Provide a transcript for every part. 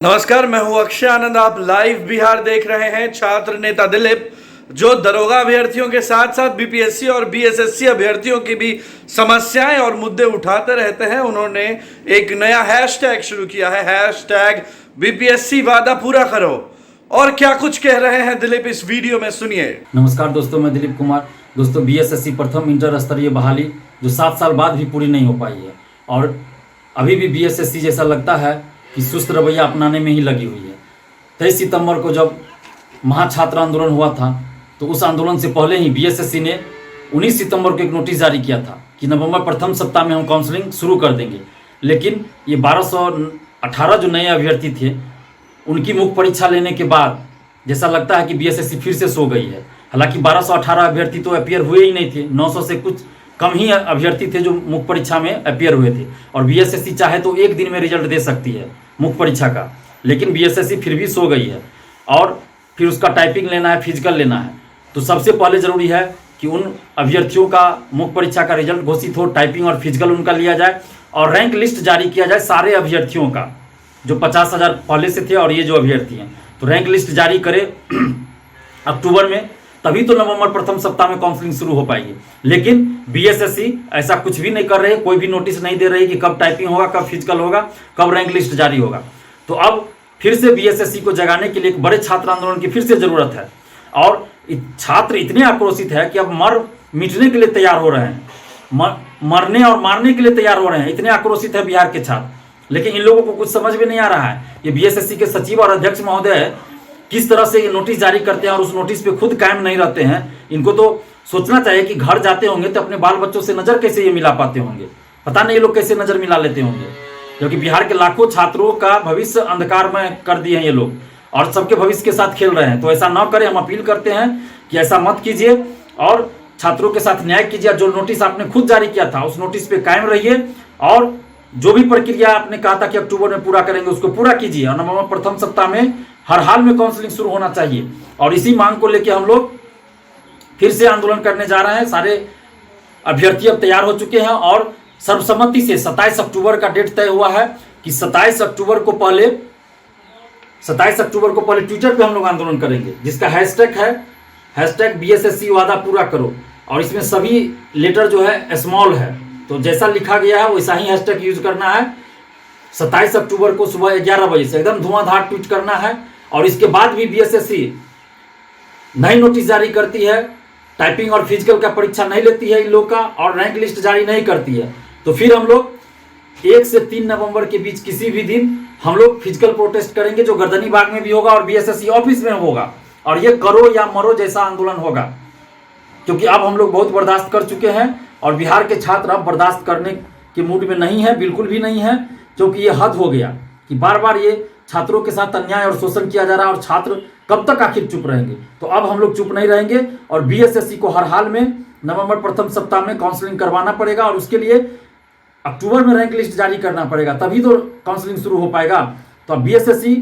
नमस्कार, मैं हूं अक्षय आनंद। आप लाइव बिहार देख रहे हैं। छात्र नेता दिलीप जो दरोगा अभ्यर्थियों के साथ साथ बीपीएससी और बीएसएससी अभ्यर्थियों की भी समस्याएं और मुद्दे उठाते रहते हैं, उन्होंने एक नया हैशटैग शुरू किया है, हैशटैग बीपीएससी वादा पूरा करो। और क्या कुछ कह रहे हैं दिलीप, इस वीडियो में सुनिए। नमस्कार दोस्तों, मैं दिलीप कुमार। दोस्तों, बीएसएससी प्रथम इंटर स्तरीय बहाली जो 7 साल बाद भी पूरी नहीं हो पाई है और अभी भी बीएसएससी जैसा लगता है कि सुस्त रवैया अपनाने में ही लगी हुई है। 23 सितंबर को जब महाछात्र आंदोलन हुआ था तो उस आंदोलन से पहले ही बीएसएससी ने 19 सितंबर को एक नोटिस जारी किया था कि नवंबर प्रथम सप्ताह में हम काउंसलिंग शुरू कर देंगे। लेकिन ये 1218 जो नए अभ्यर्थी थे उनकी मुख्य परीक्षा लेने के बाद जैसा लगता है कि बीएसएससी फिर से सो गई है। हालांकि 1218 अभ्यर्थी तो अपियर हुए ही नहीं थे, 900 से कुछ कम ही अभ्यर्थी थे जो मुख्य परीक्षा में अपियर हुए थे। और बीएसएससी चाहे तो एक दिन में रिजल्ट दे सकती है मुख्य परीक्षा का, लेकिन बीएसएससी फिर भी सो गई है और फिर उसका टाइपिंग लेना है, फिजिकल लेना है। तो सबसे पहले ज़रूरी है कि उन अभ्यर्थियों का मुख्य परीक्षा का रिजल्ट घोषित हो, टाइपिंग और फिजिकल उनका लिया जाए और रैंक लिस्ट जारी किया जाए सारे अभ्यर्थियों का, जो 50,000 पहले से थे और ये जो अभ्यर्थी हैं। तो रैंक लिस्ट जारी करे अक्टूबर में, तभी तो नवंबर प्रथम सप्ताह में काउंसलिंग शुरू हो पाएगी। लेकिन बीएसएससी ऐसा कुछ भी नहीं कर रही, कोई भी नोटिस नहीं दे रही कि कब टाइपिंग होगा, कब फिजिकल होगा, कब रैंक लिस्ट जारी होगा। तो अब फिर से बीएसएससी को जगाने के लिए एक बड़े छात्र आंदोलन की फिर से जरूरत है और छात्र इतने आक्रोशित है कि अब मर मिटने के लिए तैयार हो रहे हैं, मरने और मारने के लिए तैयार हो रहे हैं। इतने आक्रोशित है बिहार के छात्र। लेकिन इन लोगों को कुछ समझ में नहीं आ रहा है। ये बीएसएससी के सचिव और अध्यक्ष महोदय किस तरह से ये नोटिस जारी करते हैं और उस नोटिस पे खुद कायम नहीं रहते हैं। इनको तो सोचना चाहिए कि घर जाते होंगे तो अपने बाल बच्चों से नज़र कैसे ये मिला पाते होंगे। पता नहीं ये लोग कैसे नज़र मिला लेते होंगे, क्योंकि बिहार के लाखों छात्रों का भविष्य अंधकार में कर दिए हैं ये लोग और सबके भविष्य के साथ खेल रहे हैं। तो ऐसा ना करें, हम अपील करते हैं कि ऐसा मत कीजिए और छात्रों के साथ न्याय कीजिए। जो नोटिस आपने खुद जारी किया था उस नोटिस पे कायम रहिए और जो भी प्रक्रिया आपने कहा था कि अक्टूबर में पूरा करेंगे उसको पूरा कीजिए और नवंबर प्रथम सप्ताह में हर हाल में काउंसलिंग शुरू होना चाहिए। और इसी मांग को लेकर हम लोग फिर से आंदोलन करने जा रहे हैं। सारे अभ्यर्थी अब तैयार हो चुके हैं और सर्वसम्मति से 27 अक्टूबर का डेट तय हुआ है कि 27 अक्टूबर को पहले ट्विटर पे हम लोग आंदोलन करेंगे, जिसका हैशटैग है हैशटैग बीएसएससी वादा पूरा करो। और इसमें सभी लेटर जो है स्मॉल है, तो जैसा लिखा गया है वैसा ही हैशटैग यूज करना है। 27 अक्टूबर को सुबह 11 बजे से एकदम धुआंधार ट्वीट करना है। और इसके बाद भी बीएसएससी नई नोटिस जारी करती है, टाइपिंग और फिजिकल का परीक्षा नहीं लेती है इन लोग का और रैंक लिस्ट जारी नहीं करती है, तो फिर हम लोग 1 से 3 नवंबर के बीच किसी भी दिन हम लोग फिजिकल प्रोटेस्ट करेंगे, जो गर्दनी बाग में भी होगा और बीएसएससी ऑफिस में होगा। और ये करो या मरो जैसा आंदोलन होगा, क्योंकि अब हम लोग बहुत बर्दाश्त कर चुके हैं और बिहार के छात्र अब बर्दाश्त करने के मूड में नहीं है, बिल्कुल भी नहीं है। क्योंकि ये हद हो गया कि बार बार ये छात्रों के साथ अन्याय और शोषण किया जा रहा है और छात्र कब तक आखिर चुप रहेंगे। तो अब हम लोग चुप नहीं रहेंगे और बीएसएससी को हर हाल में नवंबर प्रथम सप्ताह में काउंसलिंग करवाना पड़ेगा और उसके लिए अक्टूबर में रैंक लिस्ट जारी करना पड़ेगा, तभी तो काउंसलिंग शुरू हो पाएगा। तो अब बीएसएससी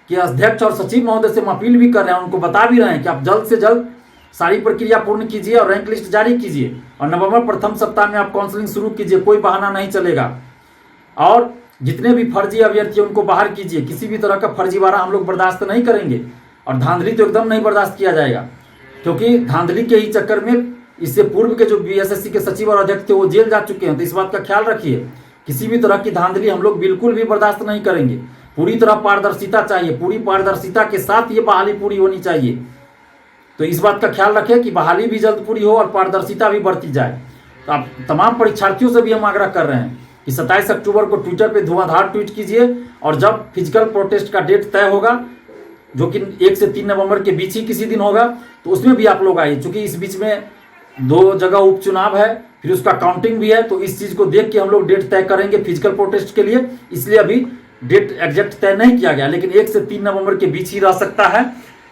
के अध्यक्ष और सचिव महोदय से हम अपील भी कर रहे हैं, उनको बता भी रहे हैं कि आप जल्द से जल्द सारी प्रक्रिया पूर्ण कीजिए और रैंक लिस्ट जारी कीजिए और नवंबर प्रथम सप्ताह में आप काउंसलिंग शुरू कीजिए। कोई बहाना नहीं चलेगा और जितने भी फर्जी अभ्यर्थी उनको बाहर कीजिए। किसी भी तरह का फर्जीवाड़ा हम लोग बर्दाश्त नहीं करेंगे और धांधली तो एकदम नहीं बर्दाश्त किया जाएगा, क्योंकि धांधली के ही चक्कर में इससे पूर्व के जो बीएसएससी के सचिव और अध्यक्ष थे वो जेल जा चुके हैं। तो इस बात का ख्याल रखिए, किसी भी तरह की धांधली हम लोग बिल्कुल भी बर्दाश्त नहीं करेंगे। पूरी तरह पारदर्शिता चाहिए, पूरी पारदर्शिता के साथ ये बहाली पूरी होनी चाहिए। तो इस बात का ख्याल रखें कि बहाली भी जल्द पूरी हो और पारदर्शिता भी बढ़ती जाए। तो आप तमाम परीक्षार्थियों से भी हम आग्रह कर रहे हैं कि 27 अक्टूबर को ट्विटर पे धुआंधार ट्वीट कीजिए और जब फिजिकल प्रोटेस्ट का डेट तय होगा, जो कि 1 से 3 नवंबर के बीच ही किसी दिन होगा, तो उसमें भी आप लोग आइए। चूंकि इस बीच में 2 जगह उपचुनाव है, फिर उसका काउंटिंग भी है, तो इस चीज़ को देख के हम लोग डेट तय करेंगे फिजिकल प्रोटेस्ट के लिए। इसलिए अभी डेट एग्जैक्ट तय नहीं किया गया, लेकिन 1 से 3 नवंबर के बीच ही रह सकता है,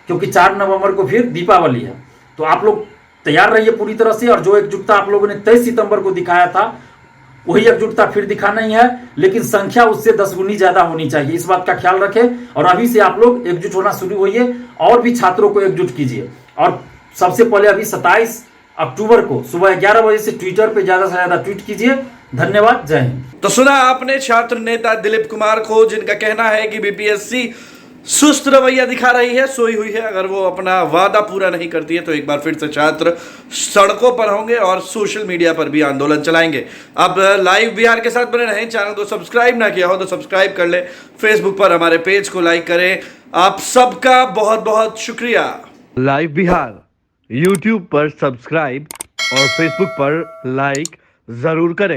क्योंकि 4 नवंबर को फिर दीपावली है। तो आप लोग तैयार रहिए पूरी तरह से। और जो एकजुटता आप लोगों ने 23 सितंबर को दिखाया था वही एकजुटता फिर दिखाना ही है, लेकिन संख्या उससे 10 गुनी ज्यादा होनी चाहिए। इस बात का ख्याल रखें और अभी से आप लोग एकजुट होना शुरू होइए और भी छात्रों को एकजुट कीजिए। और सबसे पहले अभी 27 अक्टूबर को सुबह 11 बजे से ट्विटर पे ज्यादा से ज्यादा ट्वीट कीजिए, धन्यवाद, जय हिंद। तो सुना आपने छात्र नेता दिलीप कुमार को, जिनका कहना है कि बीपीएससी सुस्त रवैया दिखा रही है, सोई हुई है। अगर वो अपना वादा पूरा नहीं करती है तो एक बार फिर से छात्र सड़कों पर होंगे और सोशल मीडिया पर भी आंदोलन चलाएंगे। अब लाइव बिहार के साथ बने रहें। चैनल को सब्सक्राइब ना किया हो तो सब्सक्राइब कर ले, फेसबुक पर हमारे पेज को लाइक करें। आप सबका बहुत बहुत शुक्रिया। लाइव बिहार यूट्यूब पर सब्सक्राइब और फेसबुक पर लाइक जरूर करें।